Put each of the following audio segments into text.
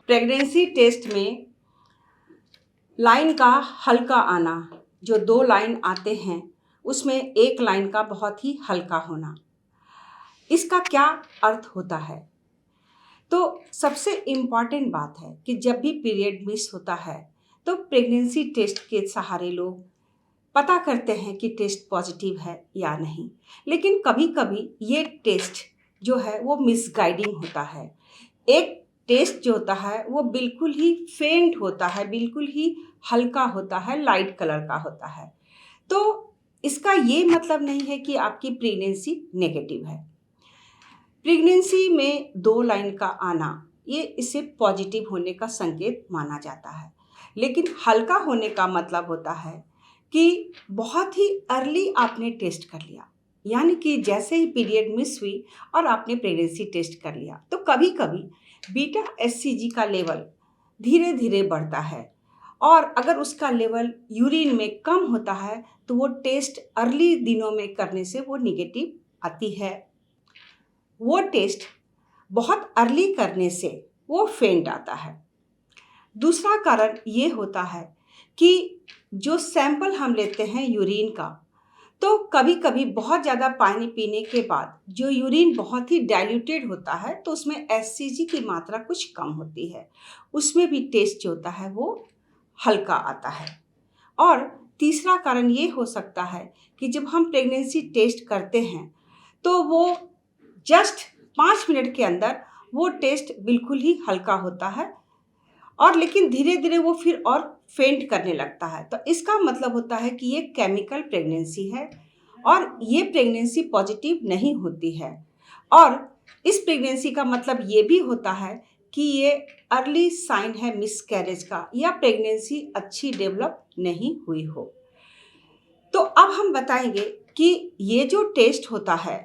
Pregnancy test में line का हल्का आना, जो 2 लाइन आते हैं उसमें एक लाइन का बहुत ही हल्का होना, इसका क्या अर्थ होता है? तो सबसे इम्पॉर्टेंट बात है कि जब भी पीरियड मिस होता है तो प्रेगनेंसी टेस्ट के सहारे लोग पता करते हैं कि टेस्ट पॉजिटिव है या नहीं। लेकिन कभी कभी ये टेस्ट जो है वो मिसगाइडिंग होता है। एक टेस्ट जो होता है वो बिल्कुल ही फेंट होता है, बिल्कुल ही हल्का होता है, लाइट कलर का होता है। तो इसका ये मतलब नहीं है कि आपकी प्रेगनेंसी नेगेटिव है। प्रेगनेंसी में 2 लाइन का आना ये इसे पॉजिटिव होने का संकेत माना जाता है। लेकिन हल्का होने का मतलब होता है कि बहुत ही अर्ली आपने टेस्ट कर लिया, यानी कि जैसे ही पीरियड मिस हुई और आपने प्रेगनेंसी टेस्ट कर लिया तो कभी कभी बीटा एचसीजी का लेवल धीरे धीरे बढ़ता है और अगर उसका लेवल यूरिन में कम होता है तो वो टेस्ट अर्ली दिनों में करने से वो निगेटिव आती है। वो टेस्ट बहुत अर्ली करने से वो फेंट आता है। दूसरा कारण ये होता है कि जो सैंपल हम लेते हैं यूरिन का, तो कभी कभी बहुत ज़्यादा पानी पीने के बाद जो यूरिन बहुत ही डाइल्यूटेड होता है तो उसमें एचसीजी की मात्रा कुछ कम होती है, उसमें भी टेस्ट जो होता है वो हल्का आता है। और तीसरा कारण ये हो सकता है कि जब हम प्रेगनेंसी टेस्ट करते हैं तो वो जस्ट 5 मिनट के अंदर वो टेस्ट बिल्कुल ही हल्का होता है और लेकिन धीरे धीरे वो फिर और फेंट करने लगता है। तो इसका मतलब होता है कि ये केमिकल प्रेगनेंसी है और ये प्रेगनेंसी पॉजिटिव नहीं होती है। और इस प्रेगनेंसी का मतलब ये भी होता है कि ये अर्ली साइन है मिसकैरेज का या प्रेगनेंसी अच्छी डेवलप नहीं हुई हो। तो अब हम बताएंगे कि ये जो टेस्ट होता है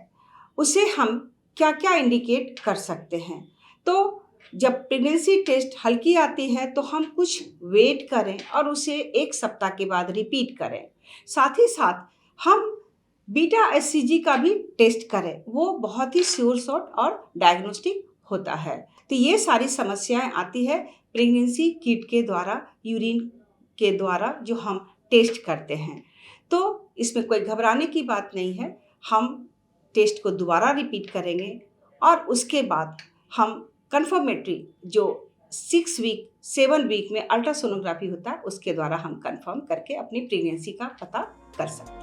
उसे हम क्या क्या इंडिकेट कर सकते हैं। तो जब प्रेगनेंसी टेस्ट हल्की आती है तो हम कुछ वेट करें और उसे 1 सप्ताह के बाद रिपीट करें। साथ ही साथ हम बीटा एचसीजी का भी टेस्ट करें, वो बहुत ही श्योर शॉट और डायग्नोस्टिक होता है। तो ये सारी समस्याएं आती है प्रेगनेंसी किट के द्वारा, यूरिन के द्वारा जो हम टेस्ट करते हैं। तो इसमें कोई घबराने की बात नहीं है। हम टेस्ट को दोबारा रिपीट करेंगे और उसके बाद हम कंफर्मेटरी जो 6 वीक 7 वीक में अल्ट्रासोनोग्राफी होता है उसके द्वारा हम कंफर्म करके अपनी प्रेगनेंसी का पता कर सकते हैं।